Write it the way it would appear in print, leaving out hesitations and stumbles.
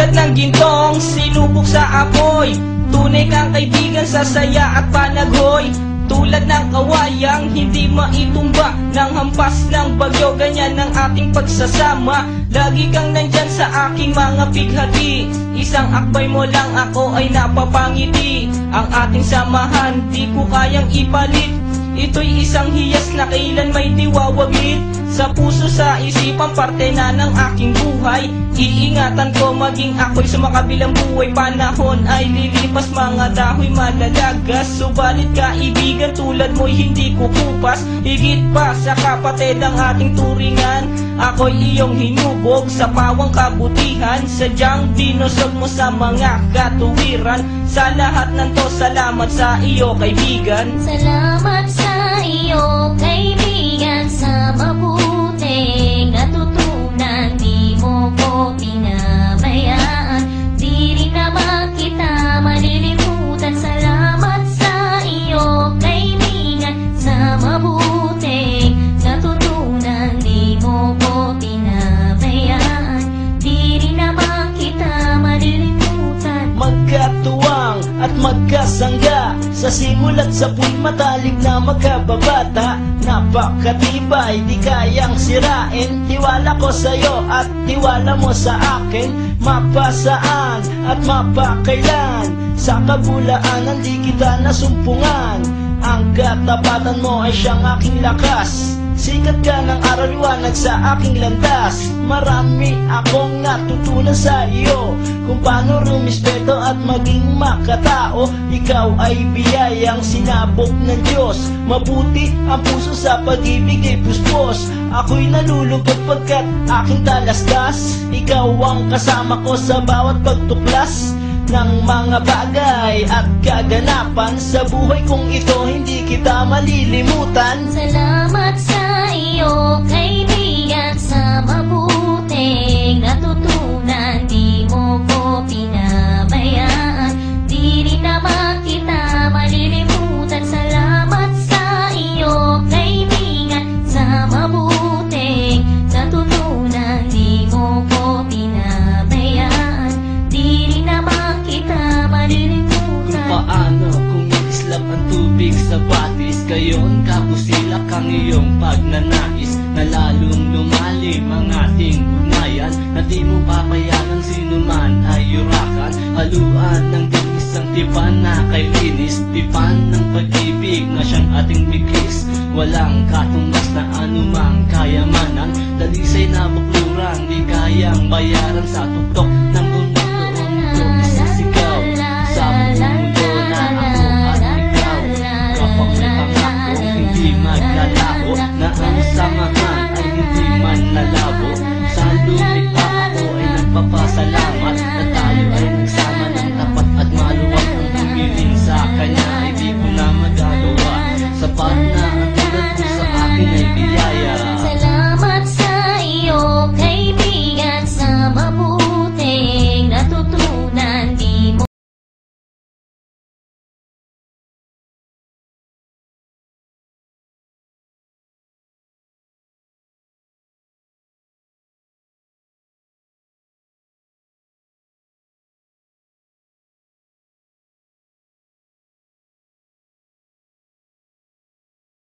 Tulad ng gintong sinubok sa apoy, tunay kang kaibigan sa saya at panaghoy. Tulad ng kawayang hindi maitumba ng hampas ng bagyo, ganyan ang ating pagsasama. Lagi kang nandyan sa aking mga pighati, isang akbay mo lang ako ay napapangiti. Ang ating samahan di ko kayang ipalit, ito'y isang hiyas na kailan may diwawaglit. Sa puso, sa isipan, parte na ng aking buhay. Iingatan ko maging ako'y sa makabilang buhay. Panahon ay lilipas, mga dahoy malalagas, subalit kaibigan tulad mo'y hindi kukupas. Higit pa sa kapatid ang ating turingan, ako'y iyong hinubog sa pawang kabutihan. Sadyang dinusog mo sa mga katuwiran. Sa lahat ng to, salamat sa iyo kaibigan. Salamat sa iyo kaibigan, sa mabuting natutunan. Di mo ko pinabayaan, di rin naman kita malilimutan. Salamat sa iyo kaibigan, sa mabuting natutunan. Di mo ko pinabayaan, di rin naman kita malilimutan. Magkatuwang at magkasangga, sa simula't sa puwing matalik na magkababata. Napakatibay, di kayang sirain, tiwala ko sa'yo at tiwala mo sa akin. Mapasaan at mapakailan, sa kabulaanan di kita nasumpungan. Ang katapatan mo ay siyang aking lakas, sikat ka ng araw liwanag sa aking landas. Marami akong natutunan sa iyo, kung paano rumispeto at maging makatao. Ikaw ay biyayang sinabog ng Diyos, mabuti ang puso sa pag-ibig ay puspos. Ako'y nalulungkot pagkat aking talastas, ikaw ang kasama ko sa bawat pagtuklas ng mga bagay at kaganapan. Sa buhay kong ito hindi kita malilimutan. Salamat sa iyo kaibigan, sa mabuting natutunan. Di mo ko pinabayaan, di rin naman kita malilimutan. Salamat sa iyo kaibigan, sa mabuting natutunan. Di mo ko pinabayaan, di rin naman kita malilimutan. Paano kung islap ang tubig sa batis, gayon kapusilak ang iyong pagnanais, na lalong lumalim ang ating ugnayan, na di mo papayagan sino man ay yurakan. Haluan ng isang tipan na kay linis, tipan ng pag-ibig na siyang ating bigis. Walang katumbas na anumang kayamanan, dalisay na bukluran, di kayang bayaran sa tuktok ng